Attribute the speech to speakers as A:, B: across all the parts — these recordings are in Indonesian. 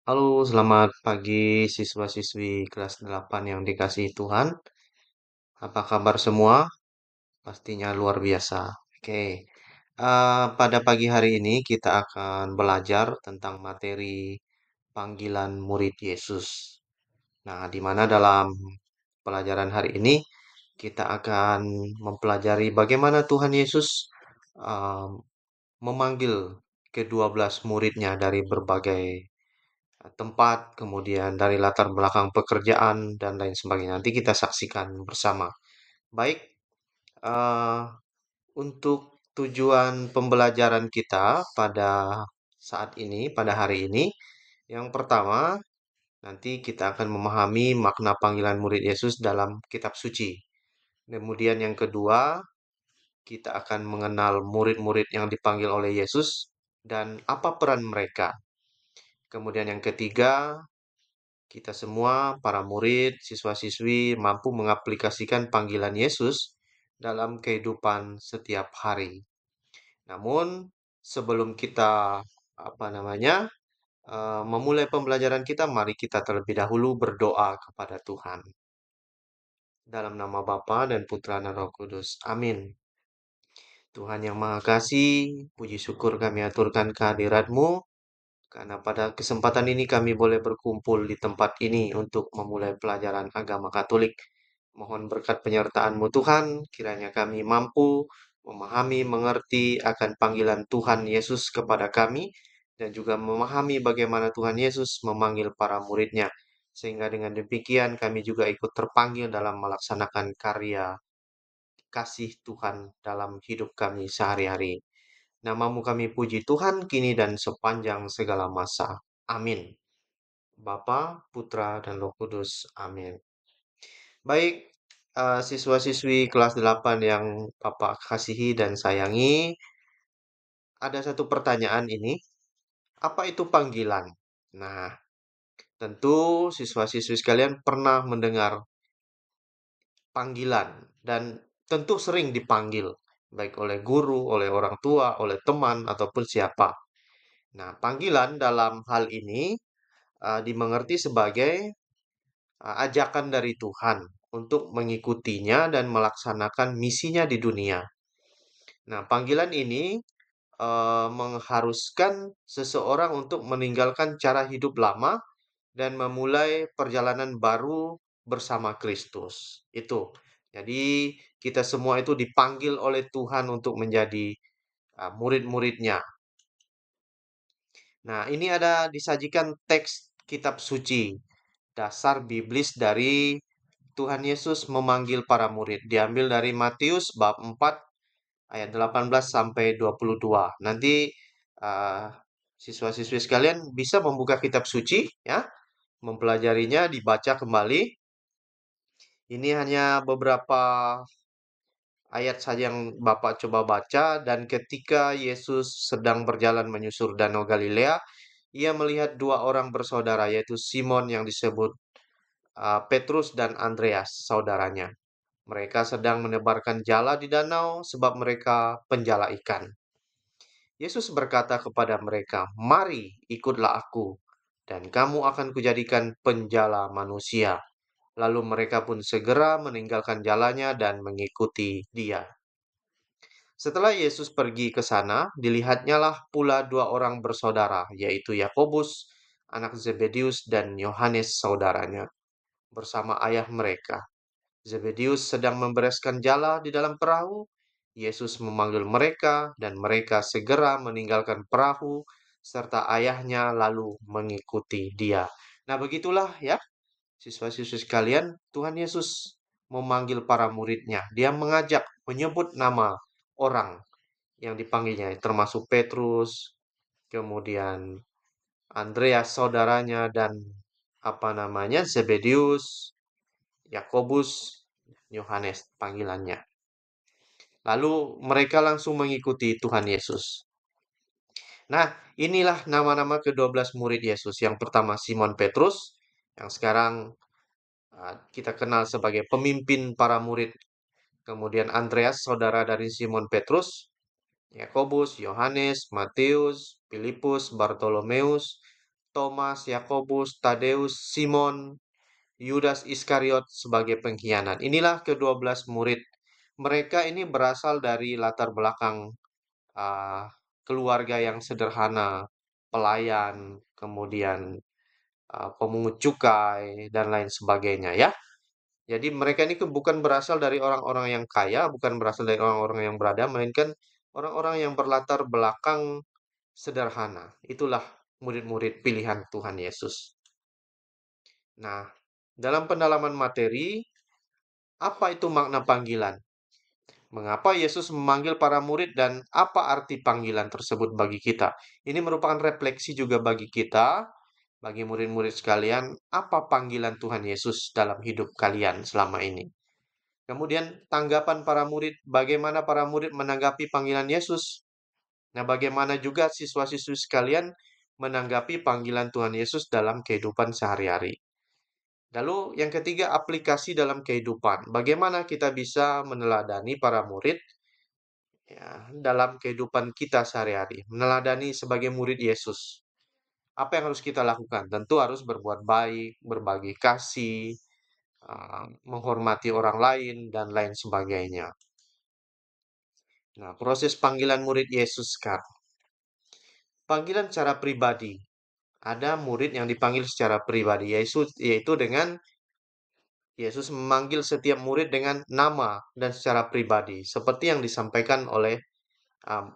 A: Halo, selamat pagi siswa-siswi kelas 8 yang dikasihi Tuhan. Apa kabar semua? Pastinya luar biasa. Oke, pada pagi hari ini kita akan belajar tentang materi panggilan murid Yesus. Nah, di mana dalam pelajaran hari ini kita akan mempelajari bagaimana Tuhan Yesus uh, memanggil ke-12 muridnya dari berbagai tempat, kemudian dari latar belakang pekerjaan, dan lain sebagainya. Nanti kita saksikan bersama. Baik, eh, untuk tujuan pembelajaran kita pada saat ini, pada hari ini, yang pertama, nanti kita akan memahami makna panggilan murid Yesus dalam kitab suci. Kemudian yang kedua, kita akan mengenal murid-murid yang dipanggil oleh Yesus dan apa peran mereka. Kemudian yang ketiga, kita semua, para murid, siswa-siswi, mampu mengaplikasikan panggilan Yesus dalam kehidupan setiap hari. Namun, sebelum kita memulai pembelajaran kita, mari kita terlebih dahulu berdoa kepada Tuhan. Dalam nama Bapa dan Putra dan Roh Kudus. Amin. Tuhan yang Maha Kasih, puji syukur kami aturkan kehadirat-Mu, karena pada kesempatan ini kami boleh berkumpul di tempat ini untuk memulai pelajaran agama Katolik. Mohon berkat penyertaan-Mu Tuhan, kiranya kami mampu memahami, mengerti akan panggilan Tuhan Yesus kepada kami, dan juga memahami bagaimana Tuhan Yesus memanggil para muridnya. Sehingga dengan demikian kami juga ikut terpanggil dalam melaksanakan karya kasih Tuhan dalam hidup kami sehari-hari. Namamu kami puji Tuhan kini dan sepanjang segala masa. Amin. Bapa, Putra, dan Roh Kudus. Amin. Baik, siswa-siswi kelas 8 yang Bapak kasihi dan sayangi, ada satu pertanyaan ini. Apa itu panggilan? Nah, tentu siswa-siswi sekalian pernah mendengar panggilan dan tentu sering dipanggil, baik oleh guru, oleh orang tua, oleh teman, ataupun siapa. Nah, panggilan dalam hal ini dimengerti sebagai ajakan dari Tuhan untuk mengikutinya dan melaksanakan misinya di dunia. Nah, panggilan ini mengharuskan seseorang untuk meninggalkan cara hidup lama dan memulai perjalanan baru bersama Kristus. Itu. Jadi, kita semua itu dipanggil oleh Tuhan untuk menjadi murid-muridnya. Nah, ini ada disajikan teks kitab suci, dasar biblis dari Tuhan Yesus memanggil para murid. Diambil dari Matius bab 4 ayat 18 sampai 22. Nanti uh, siswa-siswi sekalian bisa membuka kitab suci ya, mempelajarinya, dibaca kembali. Ini hanya beberapa ayat saja yang Bapak coba baca, dan ketika Yesus sedang berjalan menyusur Danau Galilea, ia melihat dua orang bersaudara, yaitu Simon yang disebut Petrus dan Andreas, saudaranya. Mereka sedang menebarkan jala di danau sebab mereka penjala ikan. Yesus berkata kepada mereka, "Mari, ikutlah aku, dan kamu akan kujadikan penjala manusia." Lalu mereka pun segera meninggalkan jalannya dan mengikuti dia. Setelah Yesus pergi ke sana, dilihatnyalah pula dua orang bersaudara, yaitu Yakobus, anak Zebedius, dan Yohanes saudaranya, bersama ayah mereka. Zebedius sedang membereskan jala di dalam perahu. Yesus memanggil mereka, dan mereka segera meninggalkan perahu serta ayahnya lalu mengikuti dia. Nah, begitulah ya, siswa-siswi sekalian, Tuhan Yesus memanggil para muridnya. Dia mengajak, menyebut nama orang yang dipanggilnya, termasuk Petrus, kemudian Andreas saudaranya, dan Zebedius, Yakobus, Yohanes panggilannya. Lalu mereka langsung mengikuti Tuhan Yesus. Nah, inilah nama-nama ke-12 murid Yesus. Yang pertama Simon Petrus, yang sekarang kita kenal sebagai pemimpin para murid. Kemudian Andreas, saudara dari Simon Petrus, Yakobus, Yohanes, Matius, Filipus, Bartolomeus, Thomas, Yakobus, Tadeus, Simon, Yudas Iskariot sebagai pengkhianat. Inilah ke-12 murid. Mereka ini berasal dari latar belakang ah, keluarga yang sederhana, pelayan, kemudian pemungut cukai, dan lain sebagainya ya. Jadi mereka ini bukan berasal dari orang-orang yang kaya, bukan berasal dari orang-orang yang berada, melainkan orang-orang yang berlatar belakang sederhana. Itulah murid-murid pilihan Tuhan Yesus. Nah, dalam pendalaman materi, apa itu makna panggilan? Mengapa Yesus memanggil para murid dan apa arti panggilan tersebut bagi kita? Ini merupakan refleksi juga bagi kita, bagi murid-murid sekalian, apa panggilan Tuhan Yesus dalam hidup kalian selama ini? Kemudian tanggapan para murid, bagaimana para murid menanggapi panggilan Yesus? Nah, bagaimana juga siswa-siswi sekalian menanggapi panggilan Tuhan Yesus dalam kehidupan sehari-hari? Lalu yang ketiga, aplikasi dalam kehidupan. Bagaimana kita bisa meneladani para murid ya, dalam kehidupan kita sehari-hari? Meneladani sebagai murid Yesus. Apa yang harus kita lakukan? Tentu harus berbuat baik, berbagi kasih, menghormati orang lain, dan lain sebagainya. Nah, proses panggilan murid Yesus sekarang. Panggilan secara pribadi. Ada murid yang dipanggil secara pribadi, yaitu dengan Yesus memanggil setiap murid dengan nama dan secara pribadi, seperti yang disampaikan oleh um,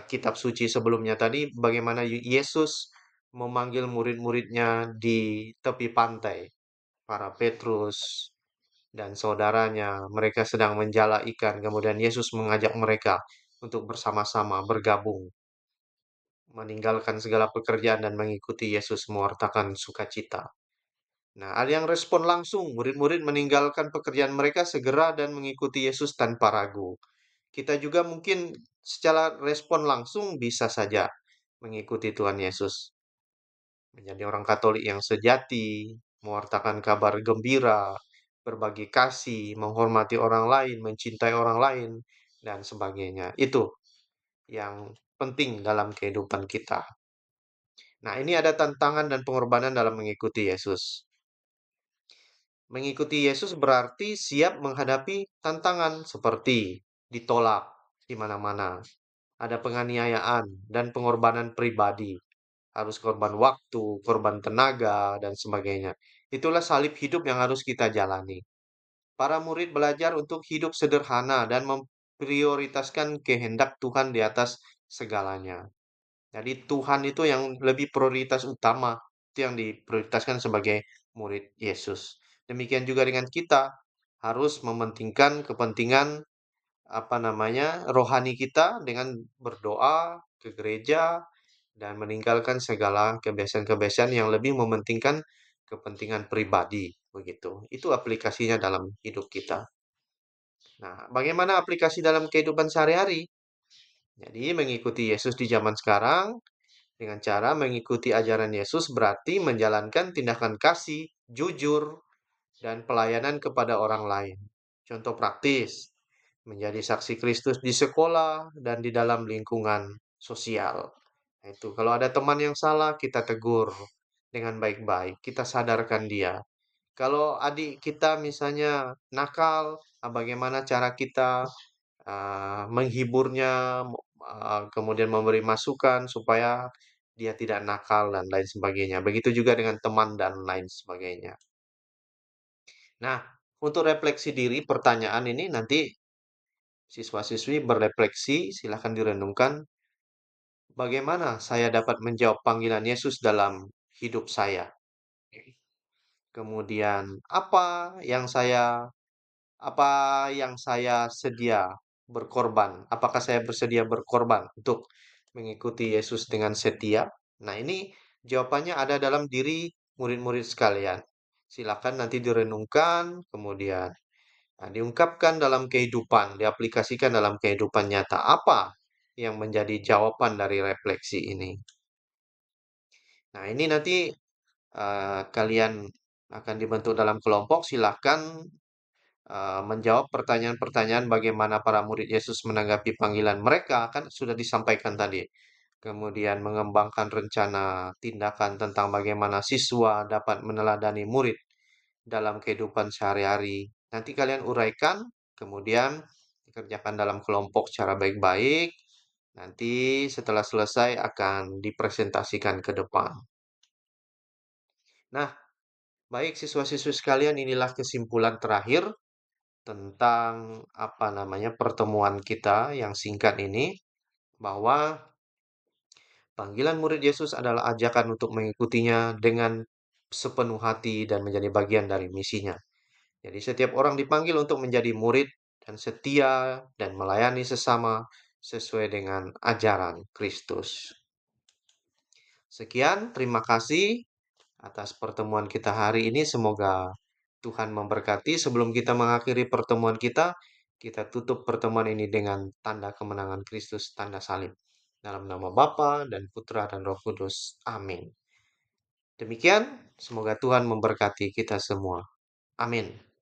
A: kitab suci sebelumnya tadi, bagaimana Yesus memanggil murid-muridnya di tepi pantai, para Petrus dan saudaranya. Mereka sedang menjala ikan, kemudian Yesus mengajak mereka untuk bersama-sama bergabung, meninggalkan segala pekerjaan dan mengikuti Yesus mewartakan sukacita. Nah, ada yang respon langsung, murid-murid meninggalkan pekerjaan mereka segera dan mengikuti Yesus tanpa ragu. Kita juga mungkin secara respon langsung bisa saja mengikuti Tuhan Yesus, menjadi orang Katolik yang sejati, mewartakan kabar gembira, berbagi kasih, menghormati orang lain, mencintai orang lain, dan sebagainya. Itu yang penting dalam kehidupan kita. Nah, ini ada tantangan dan pengorbanan dalam mengikuti Yesus. Mengikuti Yesus berarti siap menghadapi tantangan seperti ditolak di mana-mana, ada penganiayaan dan pengorbanan pribadi, harus korban waktu, korban tenaga, dan sebagainya. Itulah salib hidup yang harus kita jalani. Para murid belajar untuk hidup sederhana dan memprioritaskan kehendak Tuhan di atas segalanya. Jadi Tuhan itu yang lebih prioritas utama, itu yang diprioritaskan sebagai murid Yesus. Demikian juga dengan kita, harus mementingkan kepentingan apa namanya rohani kita dengan berdoa ke gereja dan meninggalkan segala kebiasaan-kebiasaan yang lebih mementingkan kepentingan pribadi begitu. Itu aplikasinya dalam hidup kita. Nah, bagaimana aplikasi dalam kehidupan sehari-hari? Jadi mengikuti Yesus di zaman sekarang dengan cara mengikuti ajaran Yesus berarti menjalankan tindakan kasih, jujur, dan pelayanan kepada orang lain. Contoh praktis, menjadi saksi Kristus di sekolah dan di dalam lingkungan sosial. Nah, itu kalau ada teman yang salah, kita tegur dengan baik-baik, kita sadarkan dia. Kalau adik kita misalnya nakal, bagaimana cara kita menghiburnya, kemudian memberi masukan supaya dia tidak nakal dan lain sebagainya. Begitu juga dengan teman dan lain sebagainya. Nah, untuk refleksi diri, pertanyaan ini nanti siswa-siswi berefleksi, silahkan direnungkan bagaimana saya dapat menjawab panggilan Yesus dalam hidup saya. Kemudian apa yang saya sedia berkorban? Apakah saya bersedia berkorban untuk mengikuti Yesus dengan setia? Nah, ini jawabannya ada dalam diri murid-murid sekalian. Silakan nanti direnungkan, kemudian diungkapkan dalam kehidupan, diaplikasikan dalam kehidupan nyata. Apa yang menjadi jawaban dari refleksi ini? Nah, ini nanti kalian akan dibentuk dalam kelompok. Silakan menjawab pertanyaan-pertanyaan bagaimana para murid Yesus menanggapi panggilan mereka, kan sudah disampaikan tadi. kemudian mengembangkan rencana tindakan tentang bagaimana siswa dapat meneladani murid dalam kehidupan sehari-hari. Nanti kalian uraikan, kemudian dikerjakan dalam kelompok secara baik-baik. Nanti setelah selesai akan dipresentasikan ke depan. Nah, baik siswa-siswi sekalian, inilah kesimpulan terakhir tentang pertemuan kita yang singkat ini, bahwa panggilan murid Yesus adalah ajakan untuk mengikutinya dengan sepenuh hati dan menjadi bagian dari misinya. Jadi setiap orang dipanggil untuk menjadi murid dan setia dan melayani sesama sesuai dengan ajaran Kristus. Sekian, terima kasih atas pertemuan kita hari ini. Semoga Tuhan memberkati. Sebelum kita mengakhiri pertemuan kita, kita tutup pertemuan ini dengan tanda kemenangan Kristus, tanda salib. Dalam nama Bapa dan Putra dan Roh Kudus. Amin. Demikian, semoga Tuhan memberkati kita semua. Amin.